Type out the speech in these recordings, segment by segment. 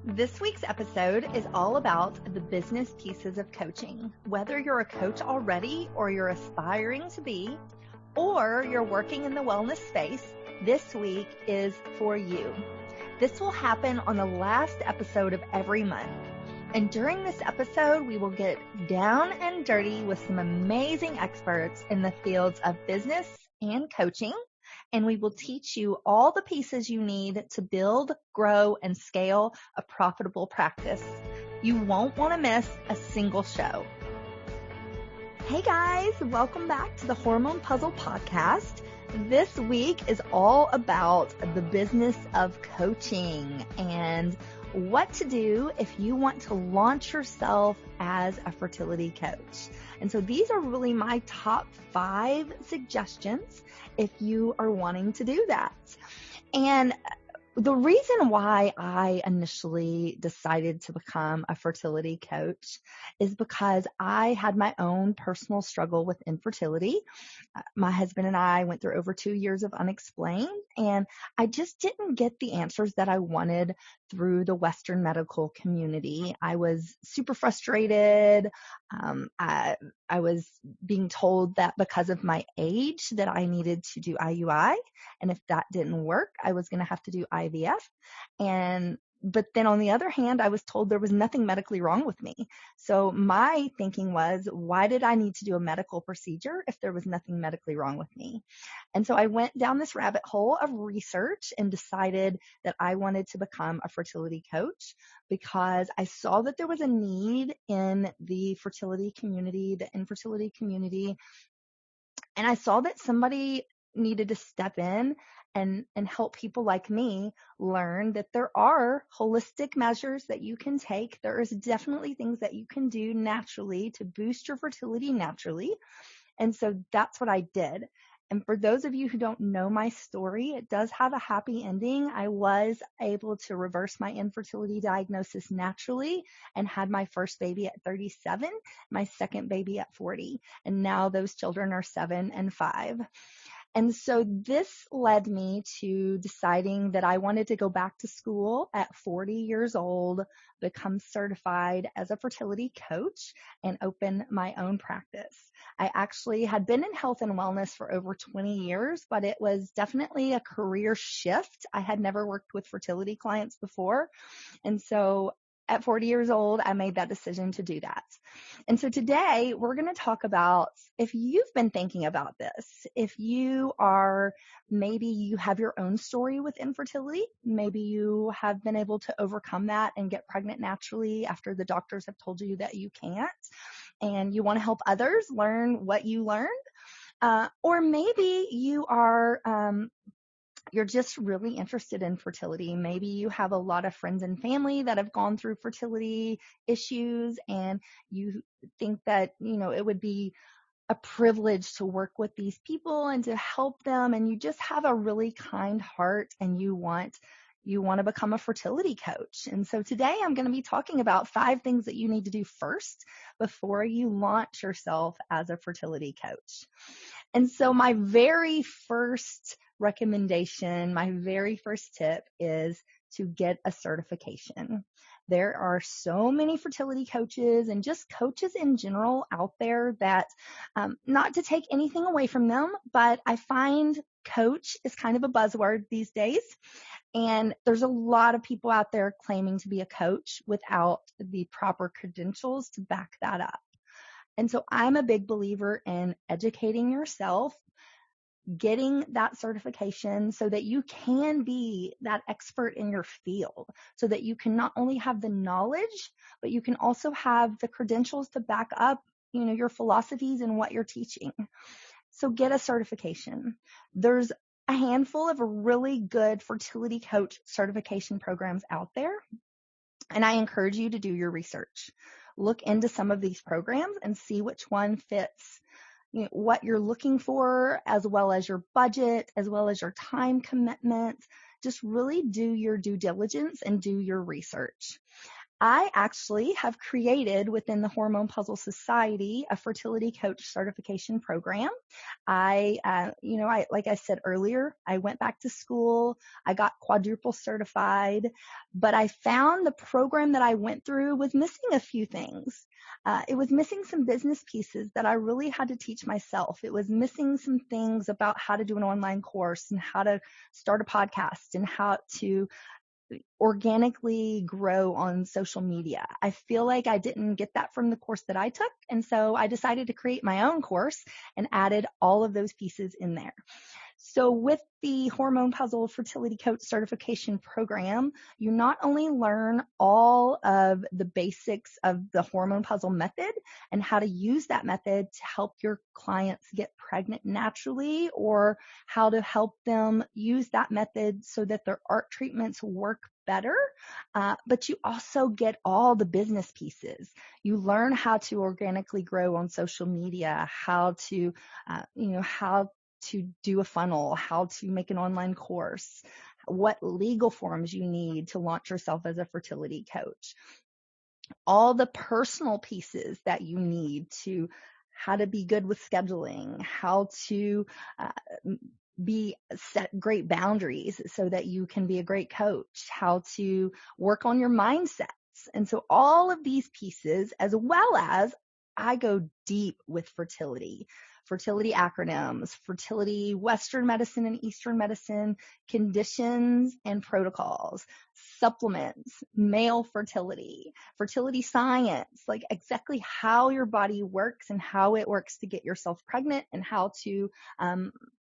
This week's episode is all about the business pieces of coaching. Whether you're a coach already or you're aspiring to be, or you're working in the wellness space, this week is for you. This will happen on the last episode of every month. And during this episode, we will get down and dirty with some amazing experts in the fields of business and coaching. And we will teach you all the pieces you need to build, grow, and scale a profitable practice. You won't want to miss a single show. Hey guys, welcome back to the Hormone Puzzle Podcast. This week is all about the business of coaching and what to do if you want to launch yourself as a fertility coach. And so these are really my top 5 suggestions if you are wanting to do that. And the reason why I initially decided to become a fertility coach is because I had my own personal struggle with infertility. My husband and I went through over 2 years of unexplained, and I just didn't get the answers that I wanted through the Western medical community. I was super frustrated. I was being told that because of my age that I needed to do IUI, and if that didn't work, I was going to have to do IVF. But then on the other hand, I was told there was nothing medically wrong with me. So my thinking was, why did I need to do a medical procedure if there was nothing medically wrong with me? And so I went down this rabbit hole of research and decided that I wanted to become a fertility coach because I saw that there was a need in the fertility community, the infertility community. And I saw that somebody needed to step in and help people like me learn that there are holistic measures that you can take. There is definitely things that you can do naturally to boost your fertility naturally. And so that's what I did. And for those of you who don't know my story, it does have a happy ending. I was able to reverse my infertility diagnosis naturally and had my first baby at 37, my second baby at 40. And now those children are 7 and 5. And so this led me to deciding that I wanted to go back to school at 40 years old, become certified as a fertility coach, and open my own practice. I actually had been in health and wellness for over 20 years, but it was definitely a career shift. I had never worked with fertility clients before. And so at 40 years old, I made that decision to do that. And so today we're going to talk about if you've been thinking about this, if maybe you have your own story with infertility, maybe you have been able to overcome that and get pregnant naturally after the doctors have told you that you can't, and you want to help others learn what you learned. Or maybe you're just really interested in fertility. Maybe you have a lot of friends and family that have gone through fertility issues, and you think that, it would be a privilege to work with these people and to help them. And you just have a really kind heart and you want to become a fertility coach. And so today I'm going to be talking about 5 things that you need to do first before you launch yourself as a fertility coach. And so my very first recommendation, my very first tip is to get a certification. There are so many fertility coaches and just coaches in general out there that, not to take anything away from them, but I find coach is kind of a buzzword these days. And there's a lot of people out there claiming to be a coach without the proper credentials to back that up. And so I'm a big believer in educating yourself, getting that certification so that you can be that expert in your field, so that you can not only have the knowledge, but you can also have the credentials to back up, your philosophies and what you're teaching. So get a certification. There's a handful of really good fertility coach certification programs out there, and I encourage you to do your research. Look into some of these programs and see which one fits what you're looking for, as well as your budget, as well as your time commitment. Just really do your due diligence and do your research. I actually have created within the Hormone Puzzle Society a fertility coach certification program. Like I said earlier, I went back to school. I got quadruple certified, but I found the program that I went through was missing a few things. It was missing some business pieces that I really had to teach myself. It was missing some things about how to do an online course and how to start a podcast and how to organically grow on social media. I feel like I didn't get that from the course that I took. And so I decided to create my own course and added all of those pieces in there. So with the Hormone Puzzle Fertility Coach Certification Program, you not only learn all of the basics of the Hormone Puzzle method and how to use that method to help your clients get pregnant naturally, or how to help them use that method so that their ART treatments work better, but you also get all the business pieces. You learn how to organically grow on social media, how to do a funnel, how to make an online course, what legal forms you need to launch yourself as a fertility coach, all the personal pieces that you need to how to be good with scheduling, how to set great boundaries so that you can be a great coach, how to work on your mindsets. And so all of these pieces, as well as I go deep with fertility acronyms, fertility, Western medicine and Eastern medicine, conditions and protocols, supplements, male fertility science, like exactly how your body works and how it works to get yourself pregnant, and how to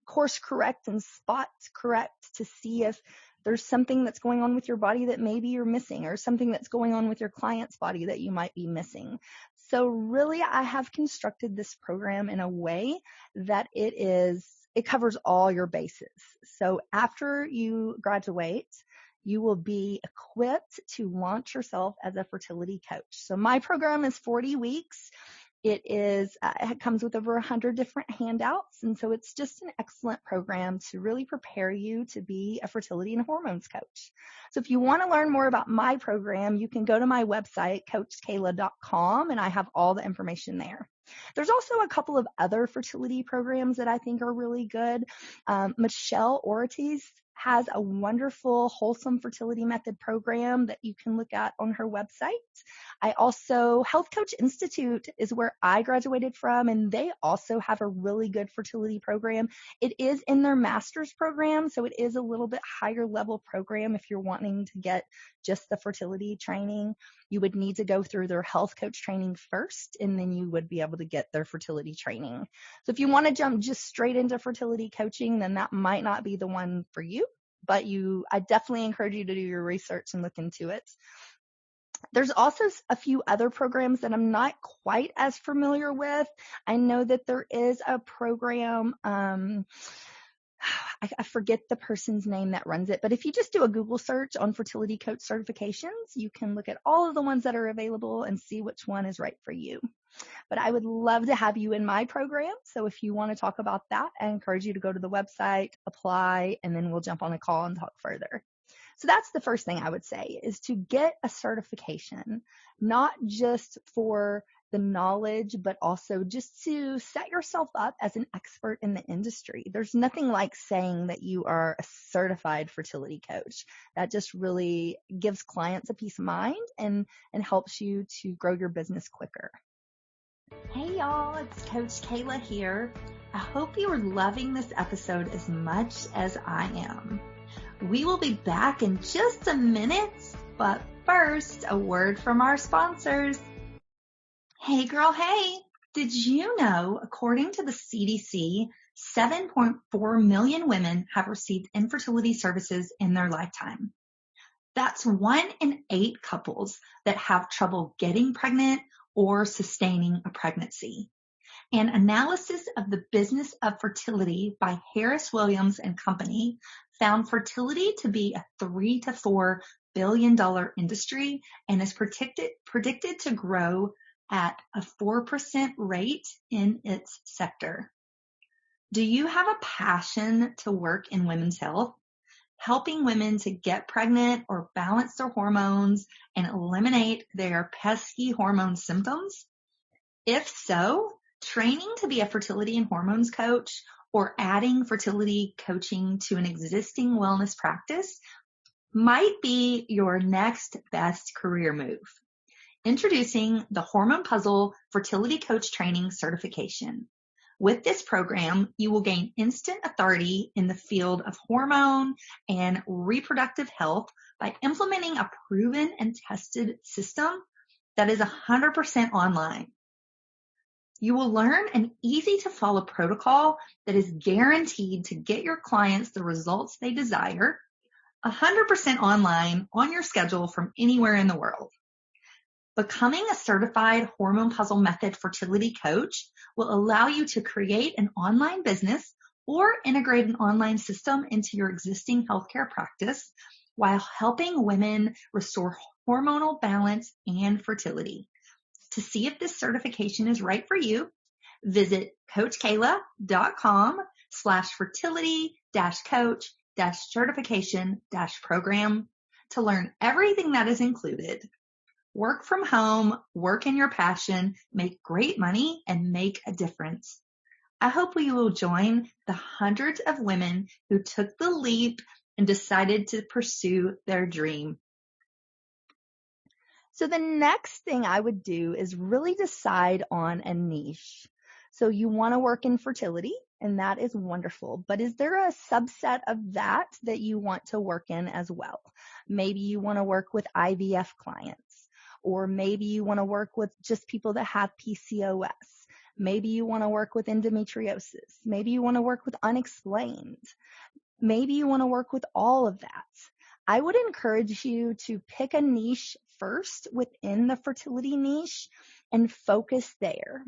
course correct and spot correct to see if there's something that's going on with your body that maybe you're missing, or something that's going on with your client's body that you might be missing. So really, I have constructed this program in a way that it covers all your bases. So after you graduate, you will be equipped to launch yourself as a fertility coach. So my program is 40 weeks. It comes with over 100 different handouts. And so it's just an excellent program to really prepare you to be a fertility and hormones coach. So if you want to learn more about my program, you can go to my website, coachkela.com, and I have all the information there. There's also a couple of other fertility programs that I think are really good. Michelle Ortiz has a wonderful wholesome fertility method program that you can look at on her website. Health Coach Institute is where I graduated from, and they also have a really good fertility program. It is in their master's program, so it is a little bit higher level program. If you're wanting to get just the fertility training, you would need to go through their health coach training first, and then you would be able to get their fertility training. So if you want to jump just straight into fertility coaching, then that might not be the one for you, but I definitely encourage you to do your research and look into it. There's also a few other programs that I'm not quite as familiar with. I know that there is a program, I forget the person's name that runs it, but if you just do a Google search on fertility coach certifications, you can look at all of the ones that are available and see which one is right for you. But I would love to have you in my program. So if you want to talk about that, I encourage you to go to the website, apply, and then we'll jump on a call and talk further. So that's the first thing I would say, is to get a certification, not just for the knowledge, but also just to set yourself up as an expert in the industry. There's nothing like saying that you are a certified fertility coach. That just really gives clients a peace of mind and helps you to grow your business quicker. Hey y'all, it's Coach Kela here. I hope you are loving this episode as much as I am. We will be back in just a minute, but first, a word from our sponsors. Hey girl, hey! Did you know, according to the CDC, 7.4 million women have received infertility services in their lifetime? That's 1 in 8 couples that have trouble getting pregnant or sustaining a pregnancy. An analysis of the business of fertility by Harris Williams and Company found fertility to be a $3 to $4 billion industry and is predicted to grow at a 4% rate in its sector. Do you have a passion to work in women's health? helping women to get pregnant or balance their hormones and eliminate their pesky hormone symptoms? If so, training to be a fertility and hormones coach or adding fertility coaching to an existing wellness practice might be your next best career move. Introducing the Hormone Puzzle Fertility Coach Training Certification. With this program, you will gain instant authority in the field of hormone and reproductive health by implementing a proven and tested system that is 100% online. You will learn an easy-to-follow protocol that is guaranteed to get your clients the results they desire, 100% online on your schedule from anywhere in the world. Becoming a certified Hormone Puzzle Method fertility coach will allow you to create an online business or integrate an online system into your existing healthcare practice while helping women restore hormonal balance and fertility. To see if this certification is right for you, visit coachkela.com/fertility-coach-certification-program to learn everything that is included. Work from home, work in your passion, make great money, and make a difference. I hope you will join the hundreds of women who took the leap and decided to pursue their dream. So the next thing I would do is really decide on a niche. So you want to work in fertility, and that is wonderful. But is there a subset of that you want to work in as well? Maybe you want to work with IVF clients. Or maybe you want to work with just people that have PCOS. Maybe you want to work with endometriosis. Maybe you want to work with unexplained. Maybe you want to work with all of that. I would encourage you to pick a niche first within the fertility niche and focus there.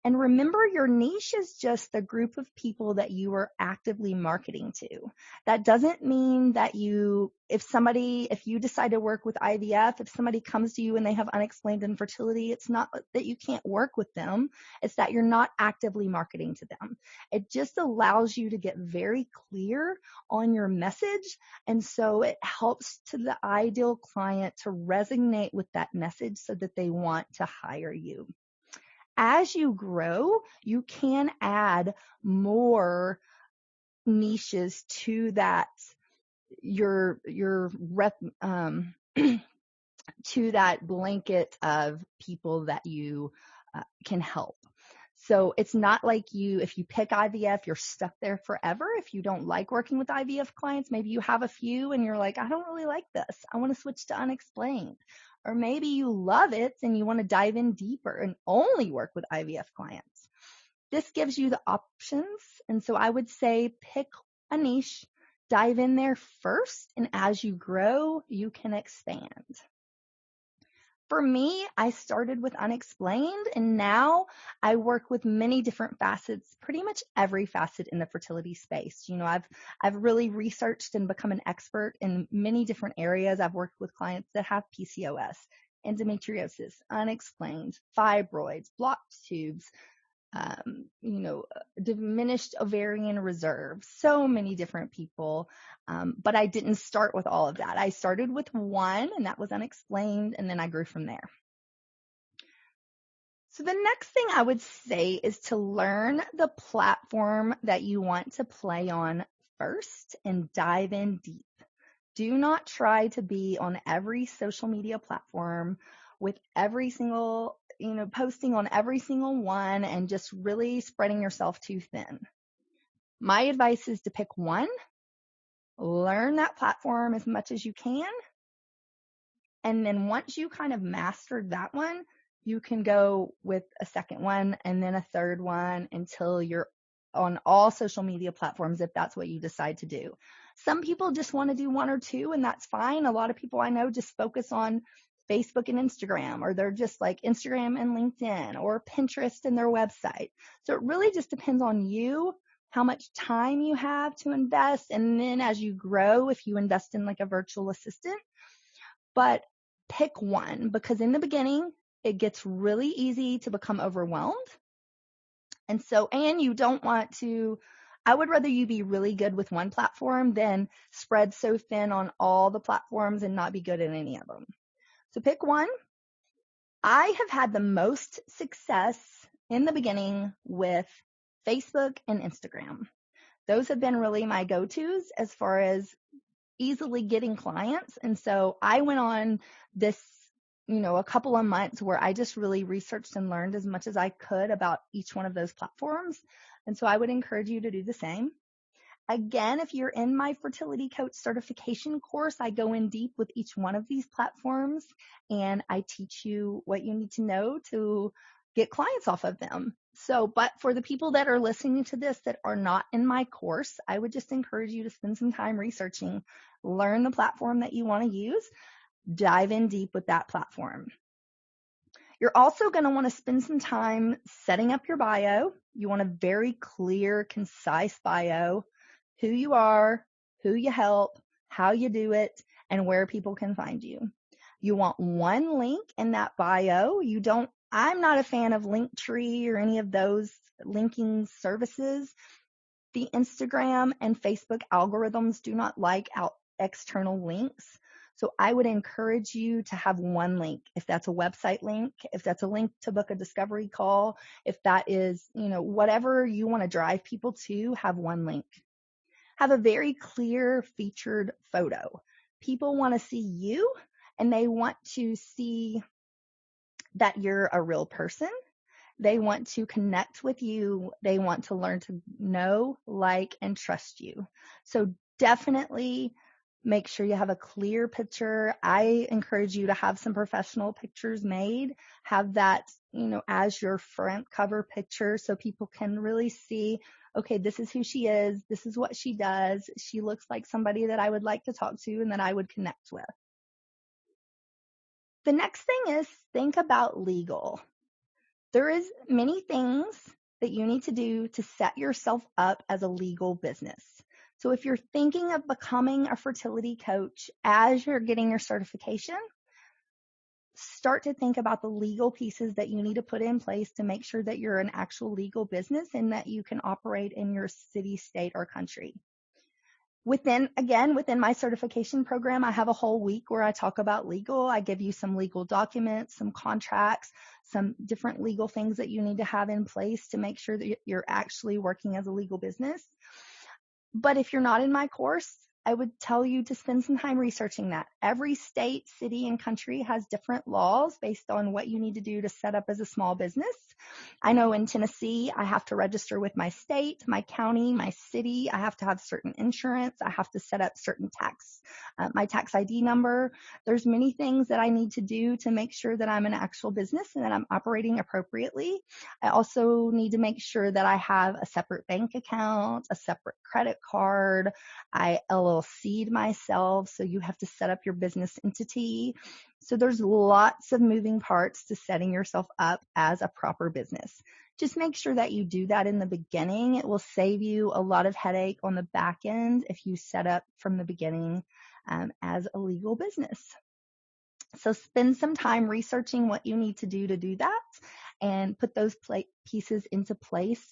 And remember, your niche is just the group of people that you are actively marketing to. That doesn't mean that if you decide to work with IVF, if somebody comes to you and they have unexplained infertility, it's not that you can't work with them. It's that you're not actively marketing to them. It just allows you to get very clear on your message. And so it helps to the ideal client to resonate with that message so that they want to hire you. As you grow, you can add more niches to that, to that blanket of people that you can help. So it's not like if you pick IVF, you're stuck there forever. If you don't like working with IVF clients, maybe you have a few and you're like, I don't really like this. I want to switch to unexplained. Or maybe you love it and you want to dive in deeper and only work with IVF clients. This gives you the options. And so I would say pick a niche, dive in there first, and as you grow, you can expand. For me, I started with unexplained, and now I work with many different facets, pretty much every facet in the fertility space. I've really researched and become an expert in many different areas. I've worked with clients that have PCOS, endometriosis, unexplained, fibroids, blocked tubes, diminished ovarian reserve, so many different people. But I didn't start with all of that. I started with one, and that was unexplained, and then I grew from there. So the next thing I would say is to learn the platform that you want to play on first and dive in deep. Do not try to be on every social media platform with every single posting on every single one and just really spreading yourself too thin. My advice is to pick one, learn that platform as much as you can, and then once you kind of mastered that one, you can go with a second one and then a third one until you're on all social media platforms if that's what you decide to do. Some people just want to do one or two, and that's fine. A lot of people I know just focus on Facebook and Instagram, or they're just like Instagram and LinkedIn or Pinterest and their website. So it really just depends on you, how much time you have to invest. And then as you grow, if you invest in like a virtual assistant, but pick one, because in the beginning, it gets really easy to become overwhelmed. And you don't want to I would rather you be really good with one platform than spread so thin on all the platforms and not be good at any of them. So pick one. I have had the most success in the beginning with Facebook and Instagram. Those have been really my go-tos as far as easily getting clients. And so I went on this, a couple of months where I just really researched and learned as much as I could about each one of those platforms. And so I would encourage you to do the same. Again, if you're in my Fertility Coach certification course, I go in deep with each one of these platforms and I teach you what you need to know to get clients off of them. So, but for the people that are listening to this that are not in my course, I would just encourage you to spend some time researching, learn the platform that you want to use, dive in deep with that platform. You're also going to want to spend some time setting up your bio. You want a very clear, concise bio, who you are, who you help, how you do it, and where people can find you. You want one link in that bio. I'm not a fan of Linktree or any of those linking services. The Instagram and Facebook algorithms do not like external links. So I would encourage you to have one link. If that's a website link, if that's a link to book a discovery call, if that is, whatever you want to drive people to, have one link. Have a very clear featured photo. People want to see you and they want to see that you're a real person. They want to connect with you. They want to learn to know, like, and trust you. So definitely make sure you have a clear picture. I encourage you to have some professional pictures made. Have that, as your front cover picture so people can really see, okay, this is who she is. This is what she does. She looks like somebody that I would like to talk to and that I would connect with. The next thing is think about legal. There is many things that you need to do to set yourself up as a legal business. So if you're thinking of becoming a fertility coach as you're getting your certification, start to think about the legal pieces that you need to put in place to make sure that you're an actual legal business and that you can operate in your city, state, or country. Within my certification program, I have a whole week where I talk about legal. I give you some legal documents, some contracts, some different legal things that you need to have in place to make sure that you're actually working as a legal business. But if you're not in my course, I would tell you to spend some time researching that. Every state, city, and country has different laws based on what you need to do to set up as a small business. I know in Tennessee, I have to register with my state, my county, my city. I have to have certain insurance. I have to set up certain my tax ID number. There's many things that I need to do to make sure that I'm an actual business and that I'm operating appropriately. I also need to make sure that I have a separate bank account, a separate credit card. I LLC'd myself, so you have to set up your business entity. So there's lots of moving parts to setting yourself up as a proper business. Just make sure that you do that in the beginning. It will save you a lot of headache on the back end if you set up from the beginning as a legal business. So spend some time researching what you need to do that and put those pieces into place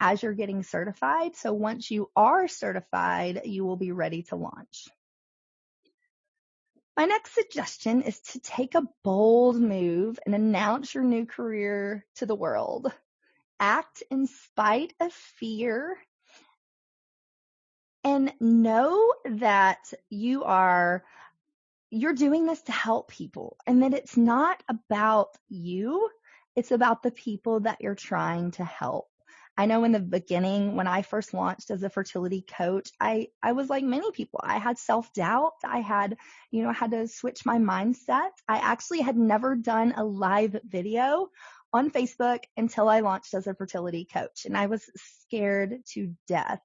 as you're getting certified. So once you are certified, you will be ready to launch. My next suggestion is to take a bold move and announce your new career to the world. Act in spite of fear and know that you're doing this to help people and that it's not about you. It's about the people that you're trying to help. I know in the beginning, when I first launched as a fertility coach, I was like many people. I had self-doubt. I had to switch my mindset. I actually had never done a live video on Facebook until I launched as a fertility coach, and I was scared to death.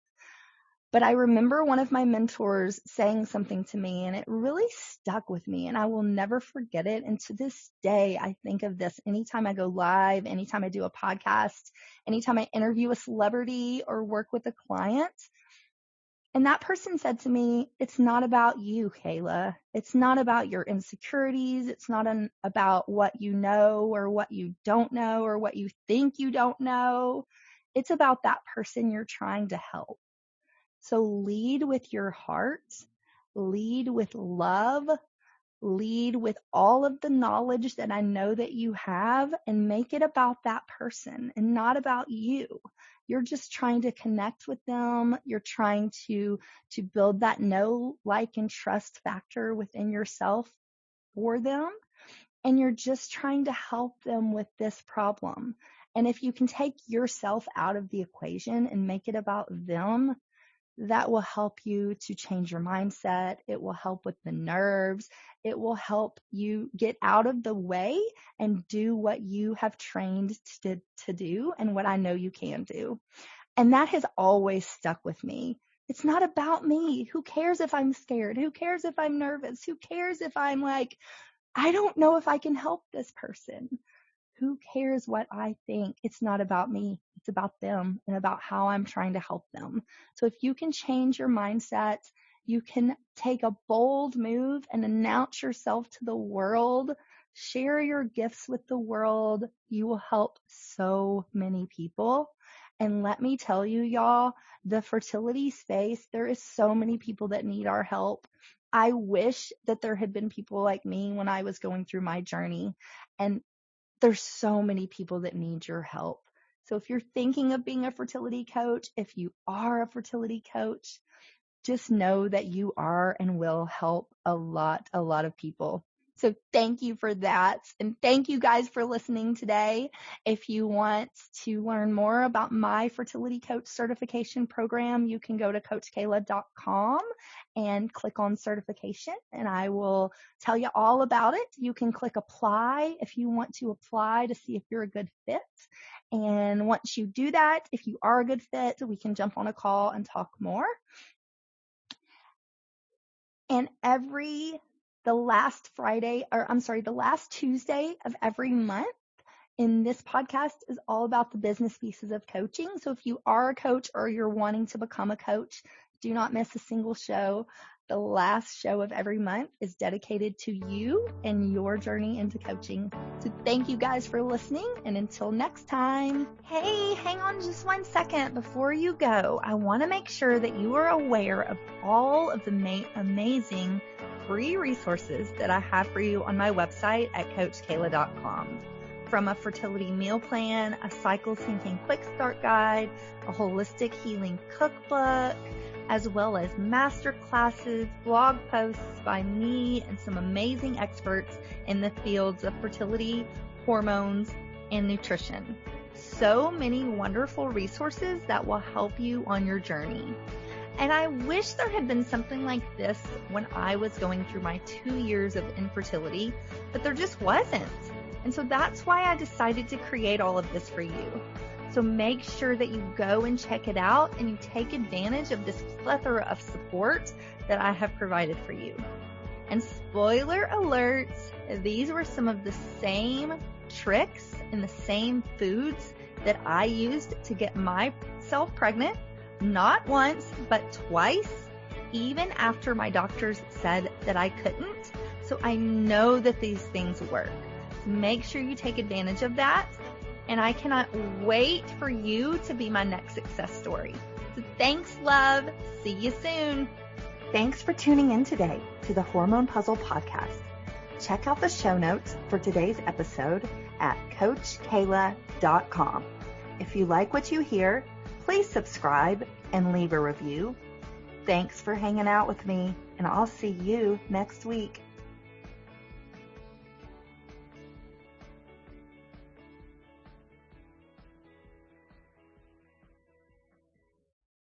But I remember one of my mentors saying something to me, and it really stuck with me, and I will never forget it. And to this day, I think of this anytime I go live, anytime I do a podcast, anytime I interview a celebrity or work with a client. And that person said to me, it's not about you, Kela. It's not about your insecurities. It's not about what you know or what you don't know or what you think you don't know. It's about that person you're trying to help. So lead with your heart, lead with love, lead with all of the knowledge that I know that you have, and make it about that person and not about you. You're just trying to connect with them. You're trying to build that know, like, and trust factor within yourself for them. And you're just trying to help them with this problem. And if you can take yourself out of the equation and make it about them, that will help you to change your mindset. It will help with the nerves. It will help you get out of the way and do what you have trained to do and what I know you can do. And that has always stuck with me. It's not about me. Who cares if I'm scared? Who cares if I'm nervous? Who cares if I'm like, I don't know if I can help this person? Who cares what I think? It's not about me. It's about them and about how I'm trying to help them. So if you can change your mindset, you can take a bold move and announce yourself to the world, share your gifts with the world. You will help so many people. And let me tell you, y'all, the fertility space, there is so many people that need our help. I wish that there had been people like me when I was going through my journey. And there's so many people that need your help. So if you're thinking of being a fertility coach, if you are a fertility coach, just know that you are and will help a lot of people. So thank you for that. And thank you guys for listening today. If you want to learn more about my fertility coach certification program, you can go to CoachKela.com and click on certification, and I will tell you all about it. You can click apply if you want to apply to see if you're a good fit. And once you do that, if you are a good fit, we can jump on a call and talk more. And the last Tuesday of every month in this podcast is all about the business pieces of coaching. So if you are a coach or you're wanting to become a coach, do not miss a single show. The last show of every month is dedicated to you and your journey into coaching. So thank you guys for listening, and until next time. Hey, hang on just 1 second before you go. I want to make sure that you are aware of all of the amazing free resources that I have for you on my website at CoachKela.com. From a fertility meal plan, a cycle syncing quick start guide, a holistic healing cookbook, as well as master classes, blog posts by me and some amazing experts in the fields of fertility, hormones, and nutrition. So many wonderful resources that will help you on your journey. And I wish there had been something like this when I was going through my 2 years of infertility, but there just wasn't. And so that's why I decided to create all of this for you. So make sure that you go and check it out and you take advantage of this plethora of support that I have provided for you. And spoiler alert, these were some of the same tricks and the same foods that I used to get myself pregnant, not once, but twice, even after my doctors said that I couldn't. So I know that these things work. Make sure you take advantage of that. And I cannot wait for you to be my next success story. So thanks, love. See you soon. Thanks for tuning in today to the Hormone Puzzle Podcast. Check out the show notes for today's episode at CoachKela.com. If you like what you hear, please subscribe and leave a review. Thanks for hanging out with me, and I'll see you next week.